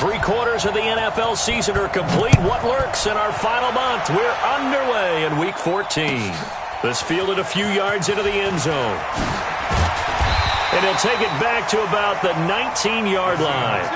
3/4 of the NFL season are complete. What lurks in our final month? We're underway in Week 14. This fielded a few yards into the end zone. And he'll take it back to about the 19-yard line.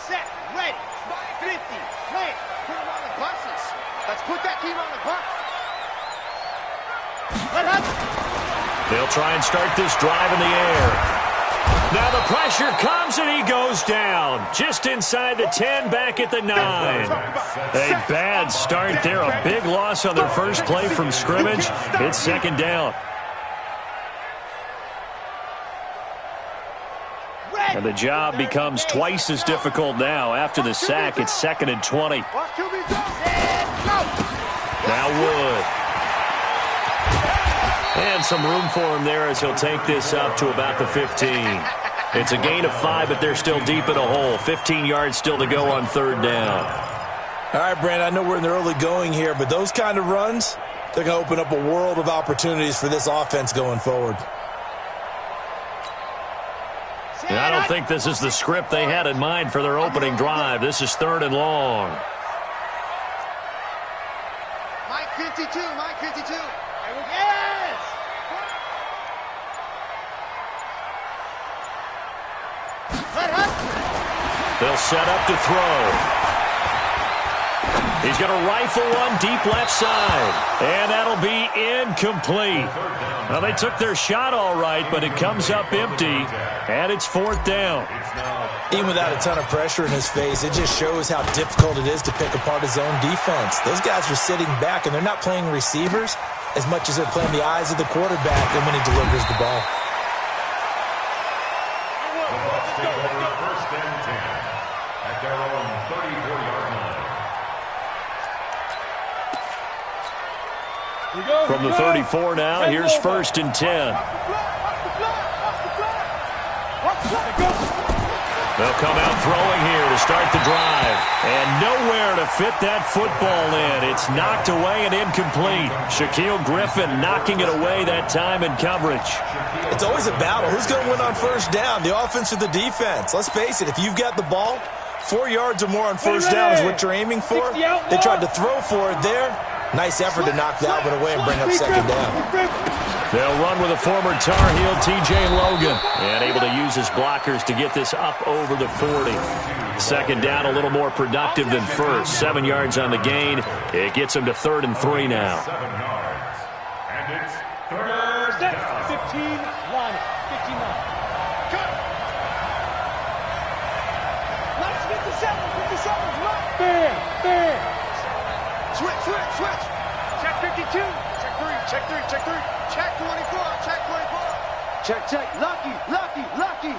Set, ready, 50, plant, put them on the buses. Let's put that team on the bus. They'll try and start this drive in the air. Now the pressure comes and he goes down. Just inside the 10, back at the 9. A bad start there, a big loss on their first play from scrimmage. It's second down. And the job becomes twice as difficult now. After the sack, it's 2nd and 20. Now Wood. And some room for him there as he'll take this up to about the 15. It's a gain of 5, but they're still deep in a hole. 15 yards still to go on 3rd down. All right, Brand, I know we're in the early going here, but those kind of runs, they're going to open up a world of opportunities for this offense going forward. And I don't think this is the script they had in mind for their opening drive. This is 3rd and long. Mike 52, Mike 52. Yes! They'll set up to throw. He's going to rifle one deep left side. And that'll be incomplete. Well, they took their shot all right, but it comes up empty. And it's 4th down. Even without a ton of pressure in his face, it just shows how difficult it is to pick apart his own defense. Those guys are sitting back, and they're not playing receivers as much as they're playing the eyes of the quarterback and when he delivers the ball. From the 34 now, here's 1st and 10. They'll come out throwing here to start the drive. And nowhere to fit that football in. It's knocked away and incomplete. Shaquille Griffin knocking it away that time in coverage. It's always a battle. Who's going to win on 1st down, the offense or the defense? Let's face it, if you've got the ball, 4 yards or more on 1st down is what you're aiming for. They tried to throw for it there. Nice effort to knock Dalvin away and bring up 2nd down. They'll run with a former Tar Heel, T.J. Logan. And able to use his blockers to get this up over the 40. 2nd down, a little more productive than 1st. 7 yards on the gain. It gets him to 3rd and 3 now. 7 yards. And it's 3rd down. 15 line. 59. Cut. Nice 57. 57's right. Bam. Switch. Check 52. Check 3. Check 24. Check 24. Check. Lucky.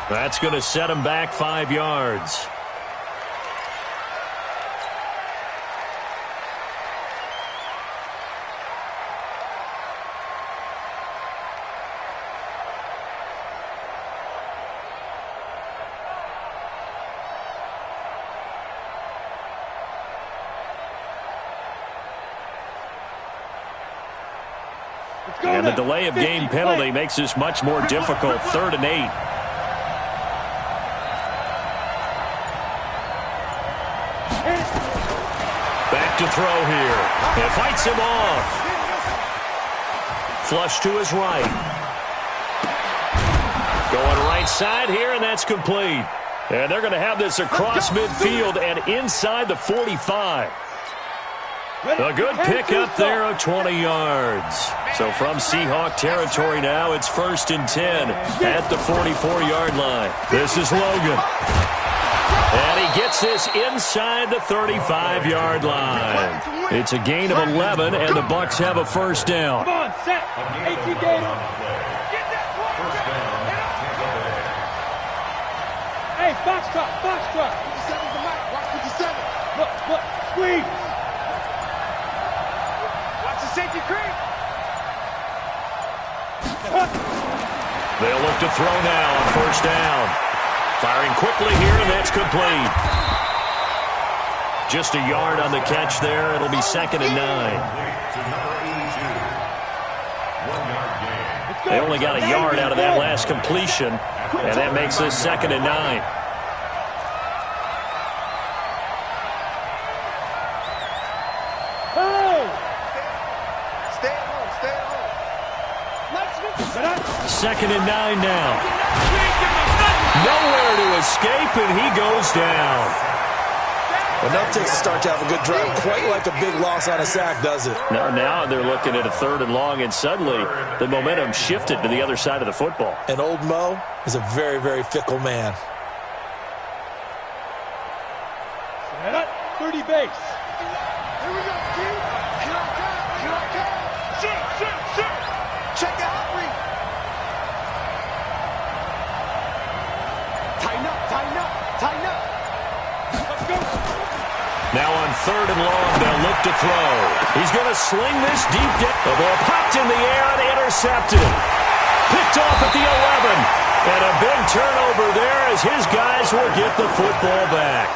That's going to set him back 5 yards. And the delay of game penalty makes this much more difficult. 3rd and 8. Back to throw here. It fights him off. Flush to his right. Going right side here, and that's complete. And they're going to have this across midfield and inside the 45. A good pickup there of 20 yards. So from Seahawk territory now, it's 1st and 10 at the 44-yard line. This is Logan. gets this inside the 35-yard line. It's a gain of 11, and the Bucs have a first down. Come on, set. 18 Gator. Hey, box truck, box truck. 57's the mic. Watch 57. Look, squeeze. Watch the safety creep. They'll look to throw now on first down. Firing quickly here, and that's complete. Just a yard on the catch there. It'll be 2nd and 9. They only got a yard out of that last completion, and that makes this 2nd and 9. Stay at home. Stay at home. 2nd and 9 now. Nowhere to escape, and he goes down. Enough takes a start to have a good drive. Quite like a big loss on a sack, does it? Now they're looking at a 3rd and long, and suddenly the momentum shifted to the other side of the football. And old Mo is a very, very fickle man. 30 base. Here we go, Steve. Here I come. Shoot. Check out Reed. Tighten up. Let's go. Now on 3rd and long, they'll look to throw. He's going to sling this deep down. The ball popped in the air and intercepted. Picked off at the 11. And a big turnover there as his guys will get the football back.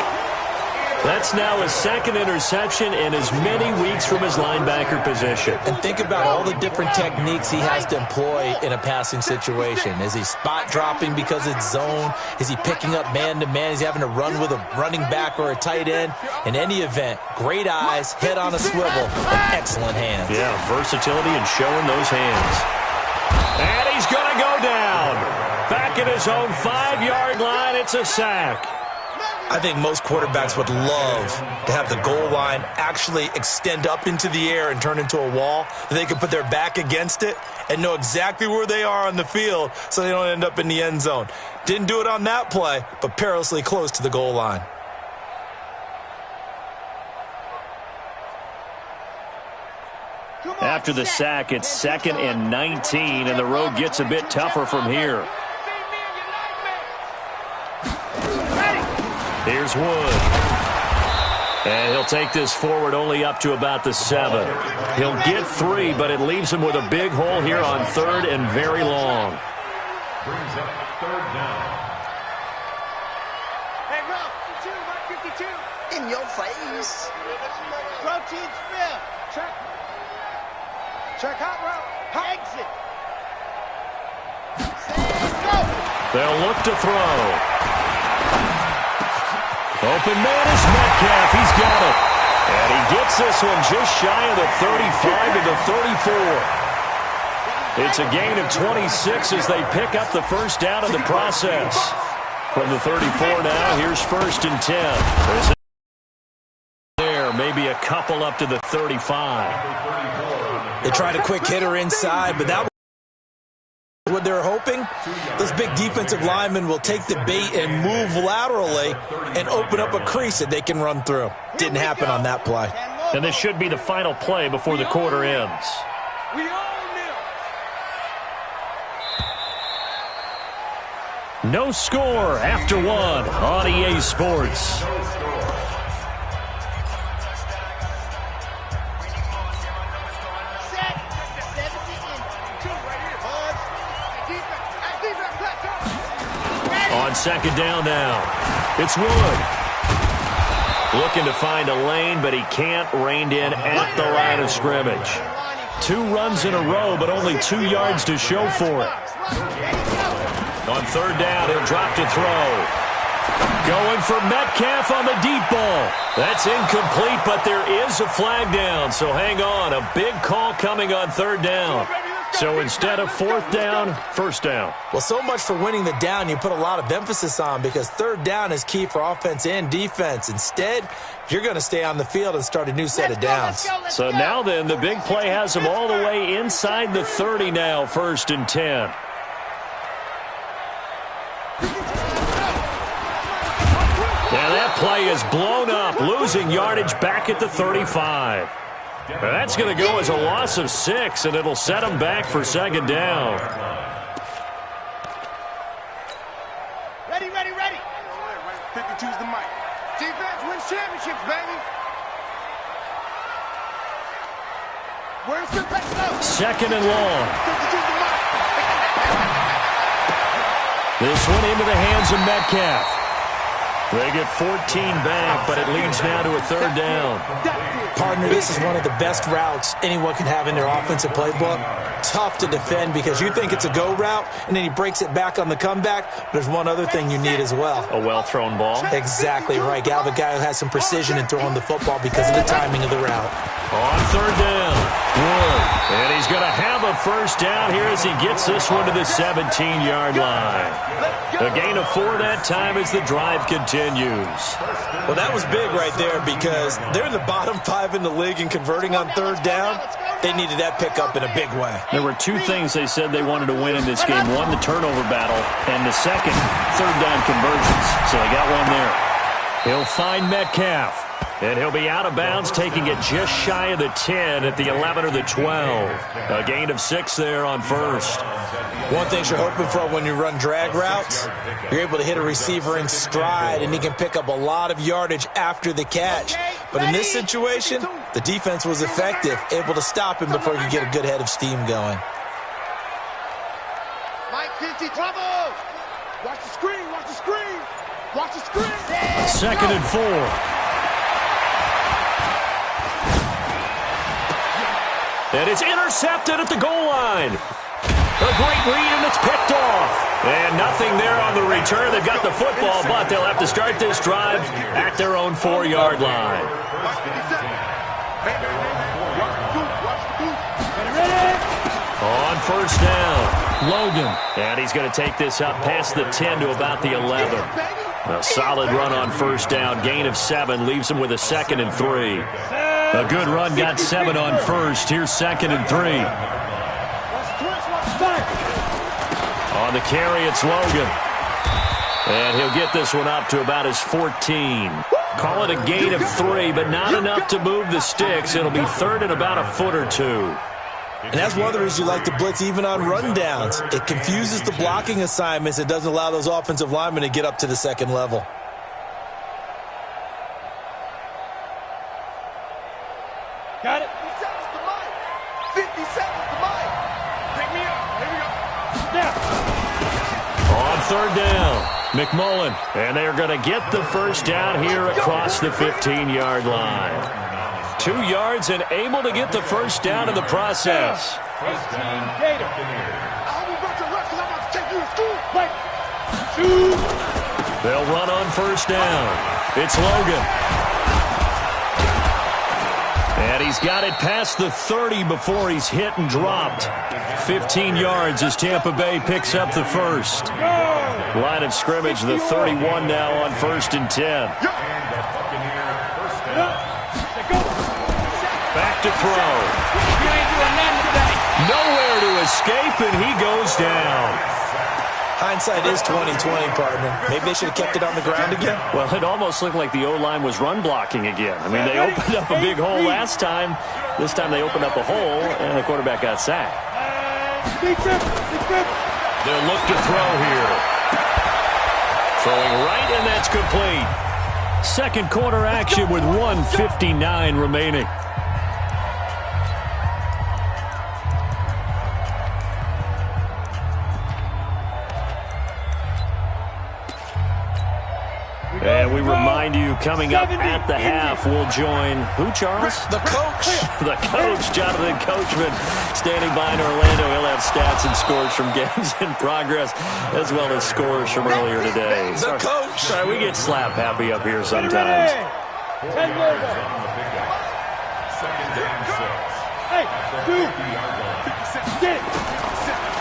That's now his 2nd interception in as many weeks from his linebacker position. And think about all the different techniques he has to employ in a passing situation. Is he spot dropping because it's zone? Is he picking up man-to-man? Is he having to run with a running back or a tight end? In any event, great eyes, head on a swivel, and excellent hands. Yeah, versatility and showing those hands. And he's going to go down. Back at his own 5-yard line, it's a sack. I think most quarterbacks would love to have the goal line actually extend up into the air and turn into a wall. They can put their back against it and know exactly where they are on the field so they don't end up in the end zone. Didn't do it on that play, but perilously close to the goal line. After the sack, it's 2nd and 19, and the road gets a bit tougher from here. Here's Wood. And he'll take this forward only up to about the 7. He'll get 3, but it leaves him with a big hole here on 3rd and very long. Brings up 3rd down. Hey, Ralph, 52, 52. In your face. Protein spill. Check out, Ralph. Exit. Stand, go. They'll look to throw. Open man is Metcalf. He's got it. And he gets this one just shy of the 35 to the 34. It's a gain of 26 as they pick up the first down in the process. From the 34 now, here's 1st and 10. There's a there, maybe a couple up to the 35. They tried a quick hitter inside, but that was what they're hoping. Those big defensive linemen will take the bait and move laterally and open up a crease that they can run through. Didn't happen on that play. And this should be the final play before the quarter ends. We all knew. No score after 1 on EA Sports. On 2nd down now, it's Wood. Looking to find a lane, but he can't. Reined in at the line of scrimmage. 2 runs in a row, but only 2 yards to show for it. On 3rd down, he'll drop to throw. Going for Metcalf on the deep ball. That's incomplete, but there is a flag down, so hang on. A big call coming on 3rd down. So instead of 4th down, 1st down. Well, so much for winning the down you put a lot of emphasis on because 3rd down is key for offense and defense. Instead, you're going to stay on the field and start a new set of downs. So now then, the big play has them all the way inside the 30 now, 1st and 10. Yeah, that play play is blown up, losing yardage back at the 35. That's going to go as a loss of 6, and it'll set them back for second down. Ready, ready, ready. Pick and choose the mic. Defense wins championships, baby. Where's the best? Second and long. This one into the hands of Metcalf. They get 14 back, but it leads now to a third down. Partner, this is one of the best routes anyone can have in their offensive playbook. Tough to defend because you think it's a go route, and then he breaks it back on the comeback. But there's one other thing you need as well. A well-thrown ball. Exactly right. You have a guy who has some precision in throwing the football because of the timing of the route. On third down, Wood. And he's going to have a first down here as he gets this one to the 17-yard line. A gain of 4 that time as the drive continues. Well, that was big right there because they're in the bottom 5 in the league in converting on third down. They needed that pickup in a big way. There were 2 things they said they wanted to win in this game. One, the turnover battle, and the second, third down conversions. So they got one there. He'll find Metcalf. And he'll be out of bounds, taking it just shy of the 10 at the 11 or the 12. A gain of 6 there on first. One thing you're hoping for when you run drag routes, you're able to hit a receiver in stride, and he can pick up a lot of yardage after the catch. But in this situation, the defense was effective, able to stop him before he could get a good head of steam going. Mike 50, trouble! Watch the screen, watch the screen! Watch the screen! Second and 4. And it's intercepted at the goal line. A great read, and it's picked off. And nothing there on the return. They've got the football, but they'll have to start this drive at their own 4-yard line. On first down, Logan. And he's going to take this up past the 10 to about the 11. A solid run on first down. Gain of 7 leaves him with a 2nd and 3. A good run got 7 on first. Here's 2nd and 3. On the carry, it's Logan. And he'll get this one up to about his 14. Call it a gain of 3, but not enough to move the sticks. It'll be third and about a foot or 2. And that's one of the reasons you like to blitz even on rundowns. It confuses the blocking assignments. It doesn't allow those offensive linemen to get up to the second level. Got it. 50 seconds to Mike. 50 seconds to Mike. Pick me up. Here we go. Yeah. On third down, McMullen. And they're going to get the first down here across the 15-yard line. 2 yards and able to get the first down in the process. 18 Gator. I'll be back to rush because I'm about to take you to school. Wait. 2. They'll run on first down. It's Logan. And he's got it past the 30 before he's hit and dropped. 15 yards as Tampa Bay picks up the first. Line of scrimmage, the 31 now on 1st and 10. Back to throw. Nowhere to escape, and he goes down. Hindsight is 20/20, partner. Maybe they should have kept it on the ground again. Well, it almost looked like the O-line was run blocking again. I mean, they opened up a big hole last time. This time they opened up a hole, and the quarterback got sacked. They'll look to throw here. Throwing right, and that's complete. Second quarter action with 1:59 remaining. And we remind you, coming up at the half, we'll join who, Charles? The coach. The coach, Jonathan Coachman, standing by in Orlando. He'll have stats and scores from games in progress, as well as scores from earlier today. The coach. Sorry, we get slap happy up here sometimes.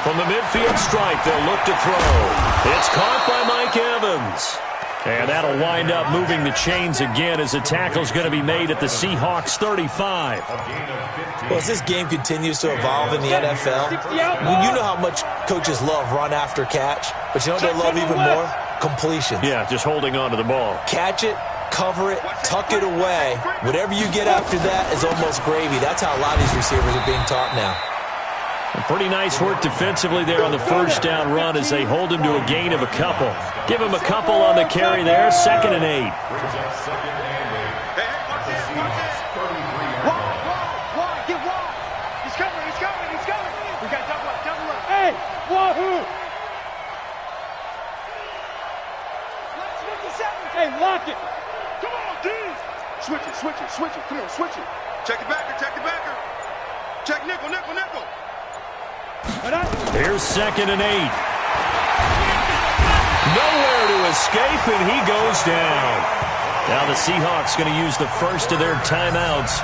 From the midfield stripe, they'll look to throw. It's caught by Mike Evans. And that'll wind up moving the chains again as the tackle's going to be made at the Seahawks 35. Well, as this game continues to evolve in the NFL, you know how much coaches love run after catch, but you know what they love even more? Completions. Yeah, just holding on to the ball. Catch it, cover it, tuck it away. Whatever you get after that is almost gravy. That's how a lot of these receivers are being taught now. Pretty nice work defensively there on the first down run as they hold him to a gain of a couple. Give him a couple on the carry there, 2nd and 8. Hey, wahoo! Hey, lock it! Come on, D! Switch it. Come on, switch it. Check the backer. Check nickel. Here's 2nd and 8. Nowhere to escape, and he goes down. Now the Seahawks going to use the first of their timeouts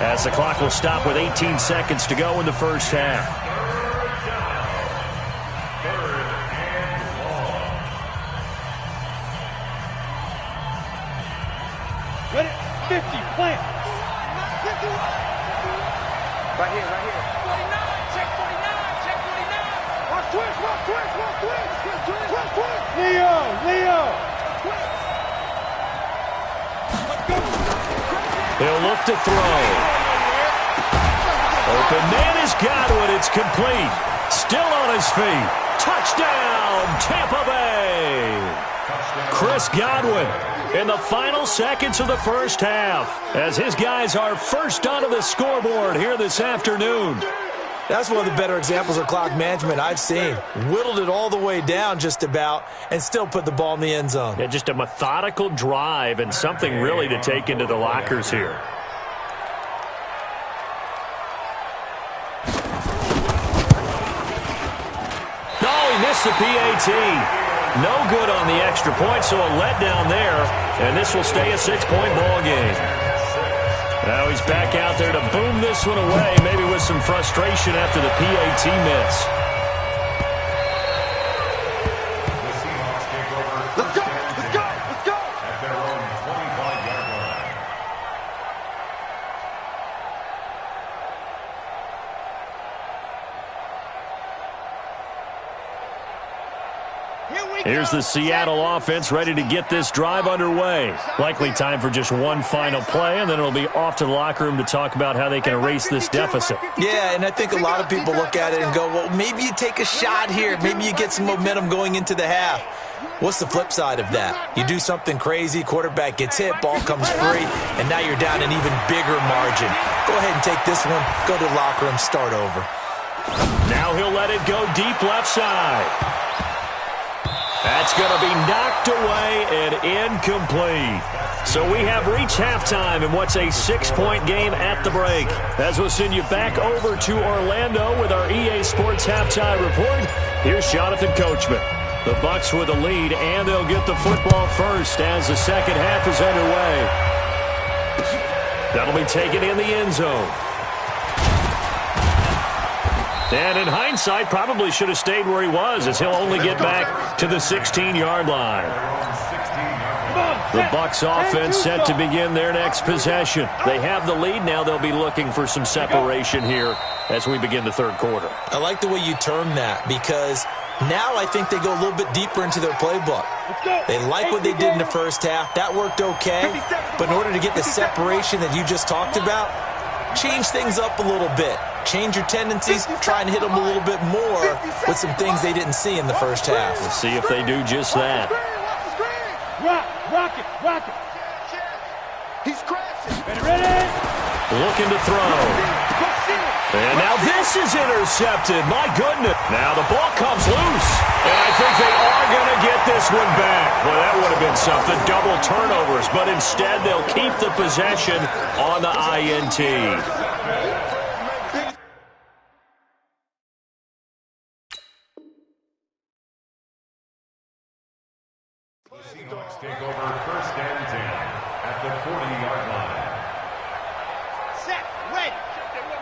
as the clock will stop with 18 seconds to go in the first half. Ready? 50, plant. Right here. 49, check 49. Watch twist. Leo. He'll look to throw. Open man is Godwin. It's complete. Still on his feet. Touchdown, Tampa Bay. Chris Godwin in the final seconds of the first half as his guys are first onto the scoreboard here this afternoon. That's one of the better examples of clock management I've seen. Whittled it all the way down just about and still put the ball in the end zone. Yeah, just a methodical drive and something really to take into the lockers here. Oh, he missed the PAT. No good on the extra point, so a letdown there. And this will stay a 6-point ball game. Now he's back out there to boom this one away, maybe with some frustration after the PAT miss. Let's go. At their own 25-yard line. Here's the Seattle offense ready to get this drive underway. Likely time for just one final play, and then it'll be off to the locker room to talk about how they can erase this deficit. Yeah, and I think a lot of people look at it and go, well, maybe you take a shot here. Maybe you get some momentum going into the half. What's the flip side of that? You do something crazy, quarterback gets hit, ball comes free, and now you're down an even bigger margin. Go ahead and take this one, go to the locker room, start over. Now he'll let it go deep left side. That's going to be knocked away and incomplete. So we have reached halftime in what's a 6-point game at the break. As we'll send you back over to Orlando with our EA Sports Halftime Report, here's Jonathan Coachman. The Bucs with a lead, and they'll get the football first as the second half is underway. That'll be taken in the end zone. And in hindsight, probably should have stayed where he was, as he'll only get back to the 16-yard line. The Bucs offense set to begin their next possession. They have the lead. Now they'll be looking for some separation here as we begin the third quarter. I like the way you term that, because now I think they go a little bit deeper into their playbook. They like what they did in the first half. That worked okay. But in order to get the separation that you just talked about, change things up a little bit. Change your tendencies, try and hit them a little bit more with some things they didn't see in the first half. We'll see if they do just that. Rock it. He's crashing. Ready? Looking to throw. And now this is intercepted. My goodness. Now the ball comes loose. And I think they are going to get this one back. Well, that would have been something. Double turnovers. But instead, they'll keep the possession on the INT. Seahawks take over first and 10 at the 40-yard line. Set, ready,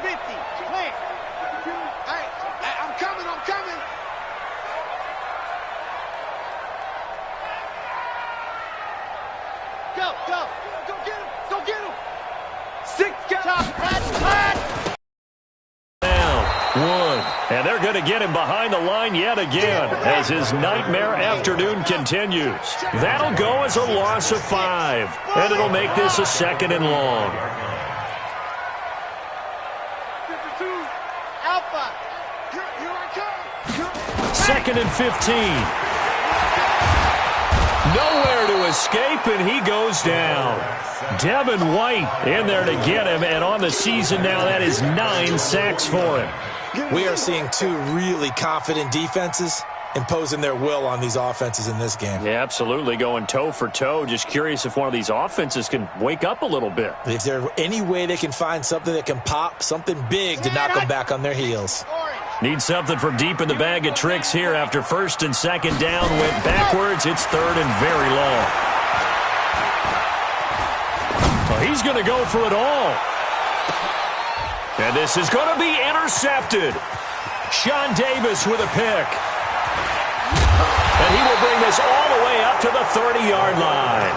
50, clear. Hey, I'm coming. Go get him. 6 guys. Down, 1. And And they're going to get him behind the line yet again as his nightmare afternoon continues. That'll go as a loss of 5, and it'll make this a 2nd and long. Second and 15. Nowhere to escape, and he goes down. Devin White in there to get him, and on the season now, that is 9 sacks for him. We are seeing 2 really confident defenses imposing their will on these offenses in this game. Yeah, absolutely, going toe for toe. Just curious if one of these offenses can wake up a little bit. If there's any way they can find something that can pop, something big to knock them back on their heels. Need something from deep in the bag of tricks here after 1st and 2nd down. Went backwards. It's 3rd and very long. Well, he's going to go for it all. And this is going to be intercepted. Sean Davis with a pick. And he will bring this all the way up to the 30-yard line.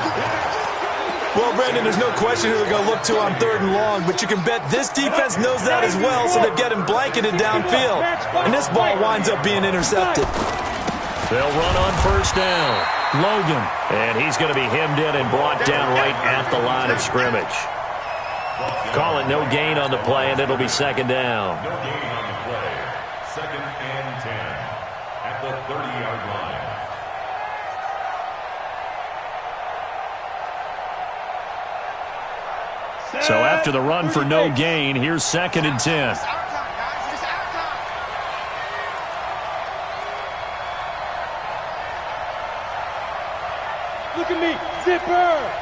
Well, Brendan, there's no question who they're going to look to on 3rd and long, but you can bet this defense knows that as well, so they've got him blanketed downfield. And this ball winds up being intercepted. They'll run on 1st down. Logan. And he's going to be hemmed in and brought down right at the line of scrimmage. Call it no gain on the play, and it'll be 2nd down. No gain on the play. 2nd and 10 at the 30-yard line. So after the run for no gain, here's 2nd and 10. Look at me, zipper.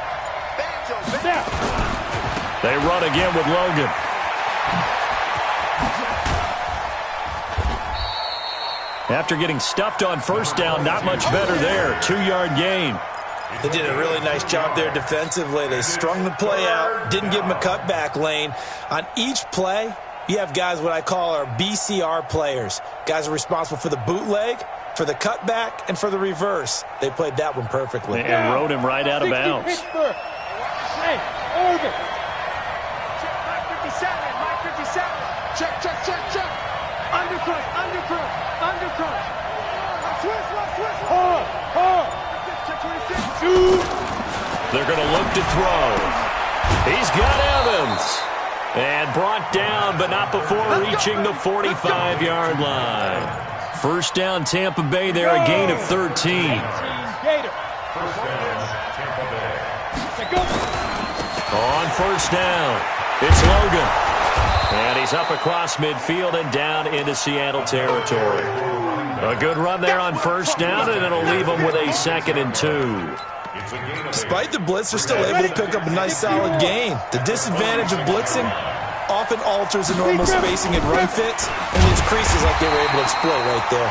They run again with Logan. After getting stuffed on 1st down, not much better there. 2-yard gain. They did a really nice job there defensively. They strung the play out, didn't give him a cutback lane. On each play, you have guys what I call our BCR players. Guys are responsible for the bootleg, for the cutback, and for the reverse. They played that one perfectly. And rode him right out of bounds. Hey, Oregon. Mike 57. Check. Undercrunch. Swiss. Hard. They're going to look to throw. He's got Evans. And brought down, but not before reaching the 45-yard line. 1st down, Tampa Bay there, a gain of 13. First down, Tampa Bay. On 1st down, it's Logan. And he's up across midfield and down into Seattle territory. A good run there on 1st down, and it'll leave them with a 2nd and 2. Despite the blitz, they're still able to pick up a nice solid gain. The disadvantage of blitzing often alters the normal spacing and run fits, and leaves creases like they were able to exploit right there.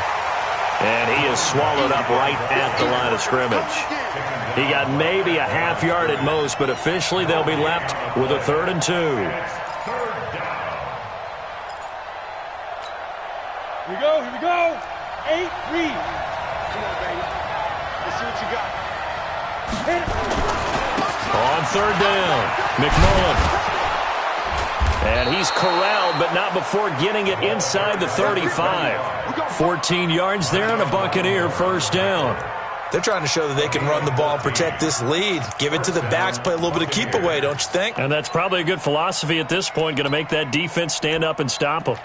And he is swallowed up right at the line of scrimmage. He got maybe a half yard at most, but officially they'll be left with a 3rd and 2. Here we go. 8 read. Come on, baby. Let's see what you got. On 3rd down, McMullen. And he's corralled, but not before getting it inside the 35. 14 yards there and a Buccaneer 1st down. They're trying to show that they can run the ball and protect this lead. Give it to the backs, play a little bit of keep away, don't you think? And that's probably a good philosophy at this point, going to make that defense stand up and stop them.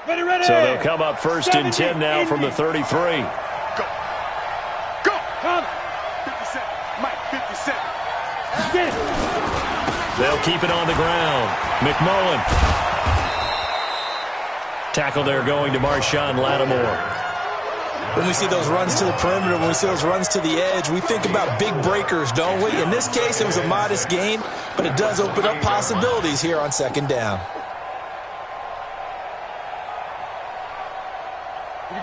Ready. So they'll come up 1st and 10 now from the 33. Go. Come. 57. Mike 57. Get it. They'll keep it on the ground. McMullen. Tackle there going to Marshawn Lattimore. When we see those runs to the perimeter, when we see those runs to the edge, we think about big breakers, don't we? In this case, it was a modest gain, but it does open up possibilities here on 2nd down.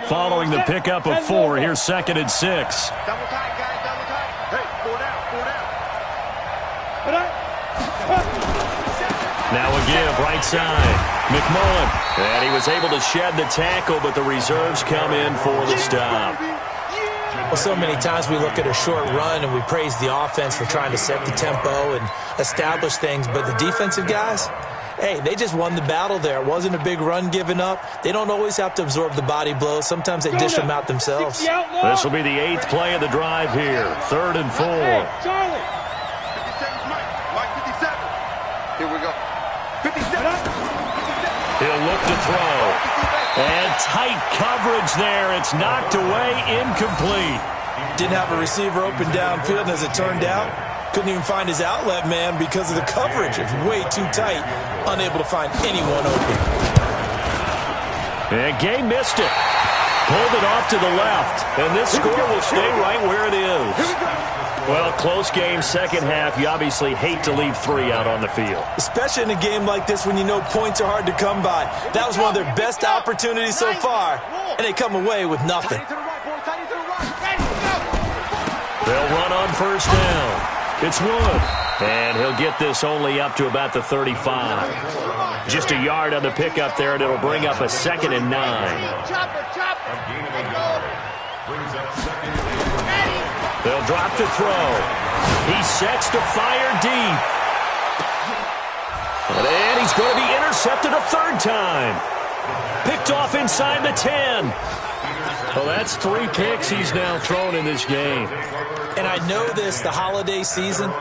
Following the pickup of 4, here's 2nd and 6. Double tight, guys. Double tight. Hey, 4 down. Now a give, right side. McMullen. And he was able to shed the tackle, but the reserves come in for the stop. Well, so many times we look at a short run and we praise the offense for trying to set the tempo and establish things, but the defensive guys, Hey, they just won the battle there. It wasn't a big run given up. They don't always have to absorb the body blows. Sometimes they dish them out themselves. This will be the 8th play of the drive here. 3rd and 4. Hey, Charlie. 50 seconds, Mike. Mike, 57. Here we go. 57. He'll look to throw. And tight coverage there. It's knocked away, incomplete. Didn't have a receiver open downfield, and as it turned out, couldn't even find his outlet man because of the coverage. It's way too tight, unable to find anyone open. And Gay missed it. Pulled it off to the left. And this score will stay right where it is. Well, close game, second half. You obviously hate to leave 3 out on the field. Especially in a game like this when you know points are hard to come by. That was one of their best opportunities so far, and they come away with nothing. They'll run on first down. It's Wood. And he'll get this only up to about the 35. Just a yard on the pickup there, and it'll bring up a 2nd and 9. They'll drop to throw. He sets to fire deep. And he's going to be intercepted a 3rd time. Picked off inside the 10. Well, that's 3 picks he's now thrown in this game. And I know this, the holiday season,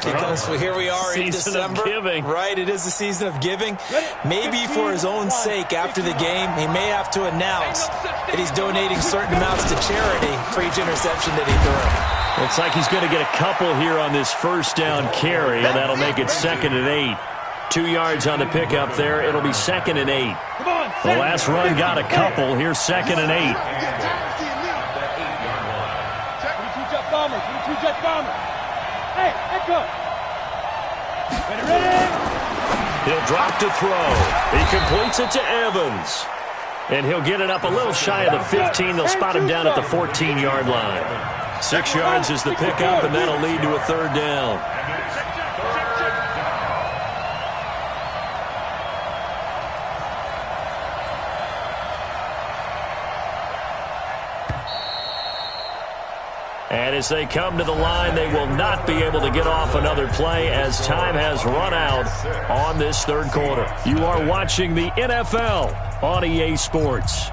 because here we are in December. Season of giving. Right, it is the season of giving. Maybe for his own sake after the game, he may have to announce that he's donating certain amounts to charity for each interception that he threw. Looks like he's going to get a couple here on this first down carry, and that'll make it 2nd and 8. 2 yards on the pickup there. It'll be 2nd and 8. The last run got a couple. Here's 2nd and 8. Hey, echo. Ready. He'll drop to throw. He completes it to Evans. And he'll get it up a little shy of the 15. They'll spot him down at the 14-yard line. 6 yards is the pickup, and that'll lead to a 3rd down. And as they come to the line, they will not be able to get off another play as time has run out on this 3rd quarter. You are watching the NFL on EA Sports.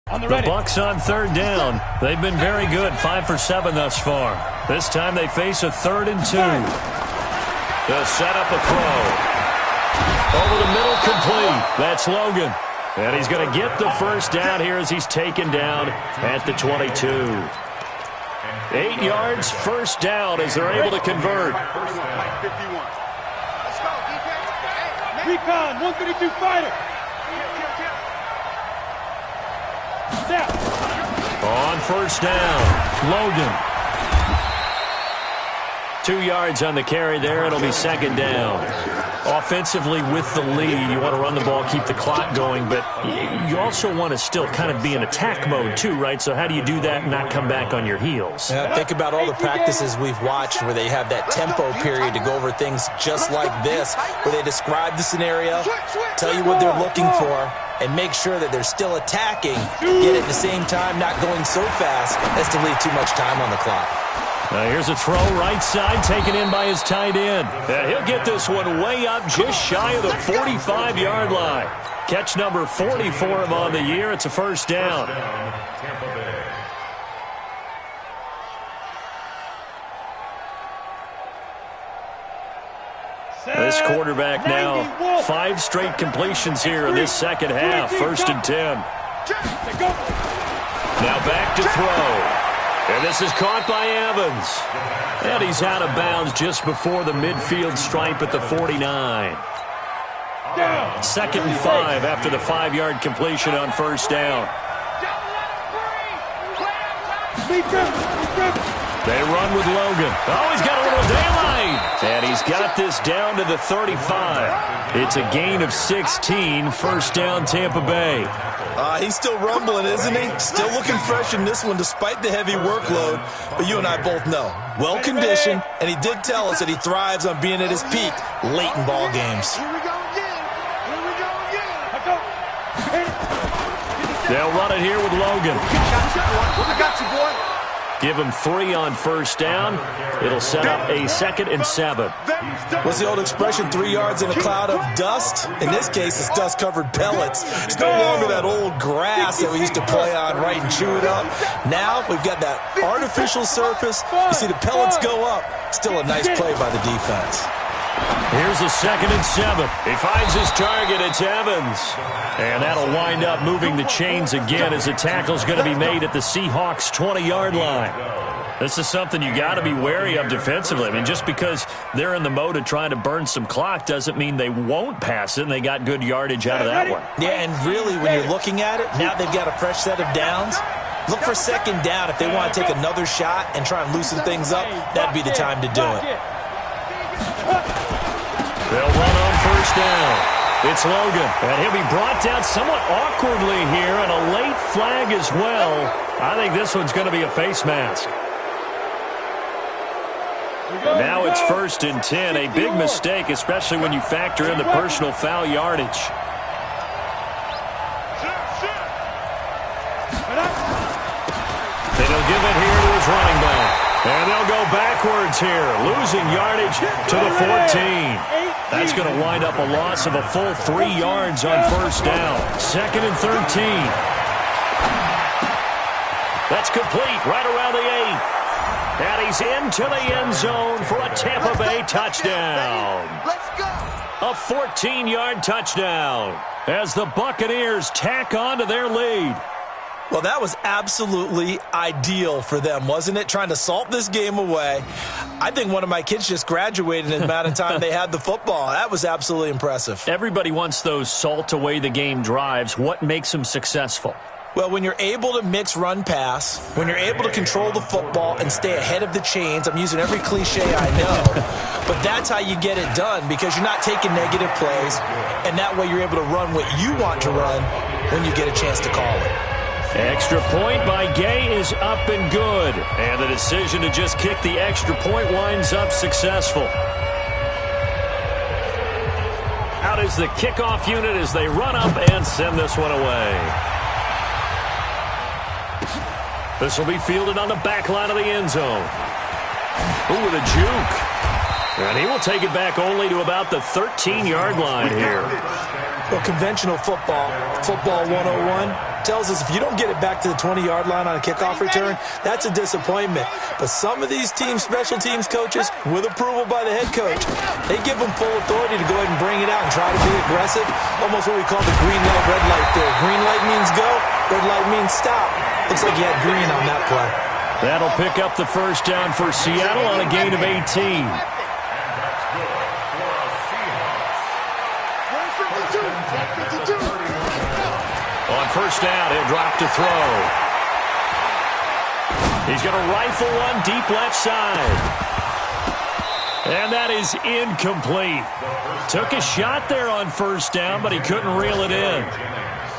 The Bucs on 3rd down. They've been very good, 5 for 7 thus far. This time they face a 3rd and 2. They'll set up a throw. Over the middle, complete. That's Logan. And he's going to get the first down here as he's taken down at the 22. 8 yards, first down as they're able to convert. Recon, 132 fighter. Snap. On first down, Logan. 2 yards on the carry there. It'll be 2nd down. Offensively with the lead, you want to run the ball, keep the clock going, but you also want to still kind of be in attack mode too, right? So how do you do that and not come back on your heels? Yeah, think about all the practices we've watched where they have that tempo period to go over things just like this, where they describe the scenario, tell you what they're looking for, and make sure that they're still attacking, yet at the same time not going so fast as to leave too much time on the clock. Here's a throw right side taken in by his tight end. He'll get this one way up just shy of the 45-yard line. Catch number 40 for him on the year. It's a first down. This quarterback now 5 straight completions here in this second half. 1st and 10. Now back to throw. And this is caught by Evans. And he's out of bounds just before the midfield stripe at the 49. 2nd and 5 after the 5-yard completion on first down. They run with Logan. Oh, he's got a little daylight. And he's got this down to the 35. It's a gain of 16. First down, Tampa Bay. He's still rumbling, isn't he? Still looking fresh in this one despite the heavy workload. But you and I both know, well-conditioned, and he did tell us that he thrives on being at his peak late in ball games. Here we go again. Here we go again. They'll run it here with Logan. I got you, boy. Give him 3 on first down. It'll set up a 2nd and 7. What's the old expression, 3 yards in a cloud of dust? In this case, it's dust-covered pellets. It's no longer that old grass that we used to play on, right, and chew it up. Now we've got that artificial surface. You see the pellets go up. Still a nice play by the defense. Here's a 2nd and 7. He finds his target. It's Evans. And that'll wind up moving the chains again as a tackle's going to be made at the Seahawks' 20-yard line. This is something you got to be wary of defensively. I mean, just because they're in the mode of trying to burn some clock doesn't mean they won't pass it, and they got good yardage out of that one. Yeah, and really, when you're looking at it, now they've got a fresh set of downs. Look for 2nd down. If they want to take another shot and try and loosen things up, that'd be the time to do it. They'll run on first down. It's Logan, and he'll be brought down somewhat awkwardly here, and a late flag as well. I think this one's going to be a face mask. Now it's 1st and 10, a big mistake, especially when you factor in the personal foul yardage. And he'll give it here to his running back. And they'll go backwards here, losing yardage to the 14. That's going to wind up a loss of a full 3 yards on first down. 2nd and 13. That's complete right around the 8. And he's into the end zone for a Tampa Bay touchdown. Let's go. A 14-yard touchdown as the Buccaneers tack on to their lead. Well, that was absolutely ideal for them, wasn't it? Trying to salt this game away. I think one of my kids just graduated in the amount of time they had the football. That was absolutely impressive. Everybody wants those salt away the game drives. What makes them successful? Well, when you're able to mix run-pass, when you're able to control the football and stay ahead of the chains, I'm using every cliche I know, but that's how you get it done because you're not taking negative plays, and that way you're able to run what you want to run when you get a chance to call it. Extra point by Gay is up and good. And the decision to just kick the extra point winds up successful. Out is the kickoff unit as they run up and send this one away. This will be fielded on the back line of the end zone. Ooh, with a juke. And he will take it back only to about the 13-yard line here. Well, conventional football 101, tells us if you don't get it back to the 20-yard line on a kickoff return, that's a disappointment. But some of these teams, special teams coaches, with approval by the head coach, they give them full authority to go ahead and bring it out and try to be aggressive. Almost what we call the green light, red light there. Green light means go, red light means stop. Looks like you had green on that play. That'll pick up the first down for Seattle on a gain of 18. On first down, he'll drop to throw. He's going to rifle one deep left side. And that is incomplete. Took a shot there on first down, but he couldn't reel it in.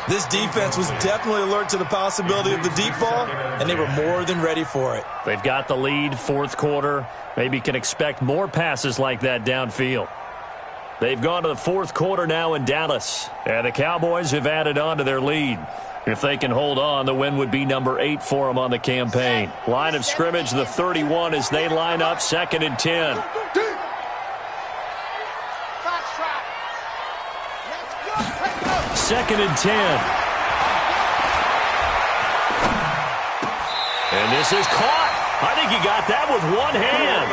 This defense was definitely alert to the possibility of the deep ball, and they were more than ready for it. They've got the lead, fourth quarter. Maybe can expect more passes like that downfield. They've gone to the fourth quarter now in Dallas, and the Cowboys have added on to their lead. If they can hold on, the win would be number 8 for them on the campaign. Line of scrimmage, the 31 as they line up, 2nd and 10. Second and 10. And this is caught. I think he got that with one hand.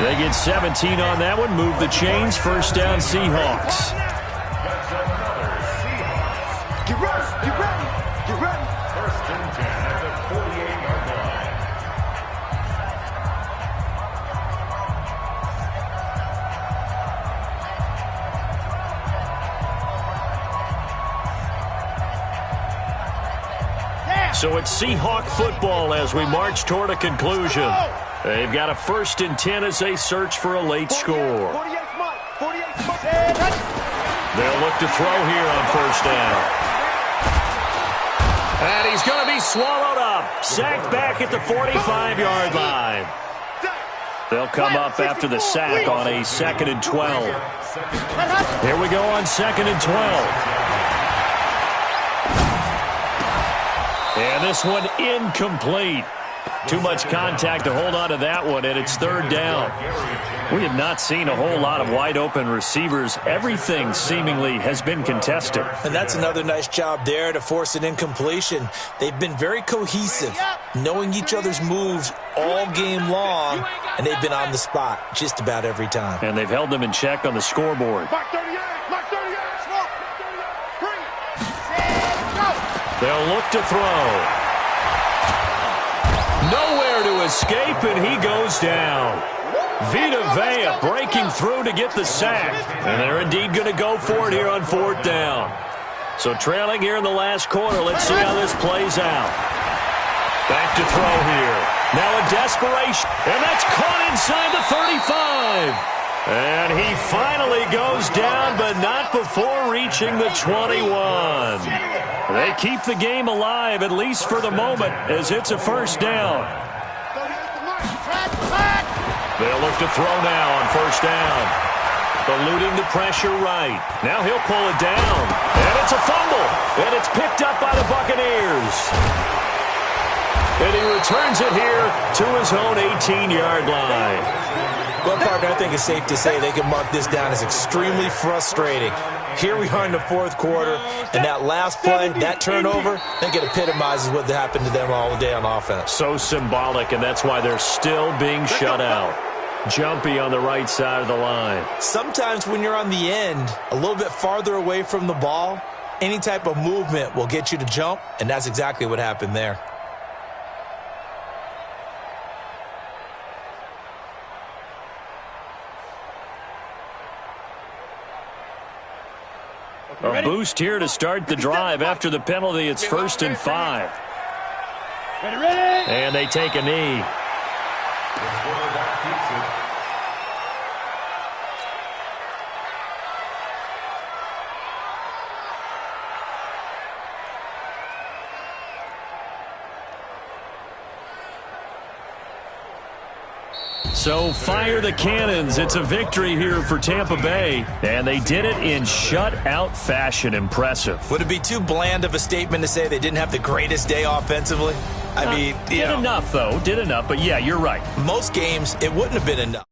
They get 17 on that one, move the chains, first down Seahawks. Get ready, get ready, get ready. First and 10 at the 48-yard line. So it's Seahawk football as we march toward a conclusion. They've got a 1st and 10 as they search for a late score. 48 months. They'll look to throw here on first down. And he's going to be swallowed up. Sacked back at the 45-yard line. They'll come up after the sack on a 2nd and 12. Here we go on 2nd and 12. And this one incomplete. Too much contact to hold on to that one, and it's third down. We have not seen a whole lot of wide-open receivers. Everything seemingly has been contested. And that's another nice job there to force an incompletion. They've been very cohesive, knowing each other's moves all game long, and they've been on the spot just about every time. And they've held them in check on the scoreboard. Mark 38, Mark 38, smoke. Bring it. They'll look to throw. Nowhere to escape, and he goes down. Vita Vea breaking through to get the sack. And they're indeed going to go for it here on fourth down. So trailing here in the last quarter. Let's see how this plays out. Back to throw here. Now a desperation. And that's caught inside the 35. And he finally goes down, but not before reaching the 21. They keep the game alive, at least for the moment, as it's a first down. They'll look to throw now on first down. Eluding the pressure right. Now he'll pull it down. And it's a fumble. And it's picked up by the Buccaneers. And he returns it here to his own 18-yard line. Well, partner, I think it's safe to say they can mark this down as extremely frustrating. Here we are in the fourth quarter, and that last play, that turnover, I think it epitomizes what happened to them all day on offense. So symbolic, and that's why they're still being shut out. Jumpy on the right side of the line. Sometimes when you're on the end, a little bit farther away from the ball, any type of movement will get you to jump, and that's exactly what happened there. A boost here to start the drive. After the penalty, it's 1st and 5. And they take a knee. So fire the cannons. It's a victory here for Tampa Bay. And they did it in shutout fashion. Impressive. Would it be too bland of a statement to say they didn't have the greatest day offensively? I mean, did enough, though. Did enough. But, yeah, you're right. Most games, it wouldn't have been enough.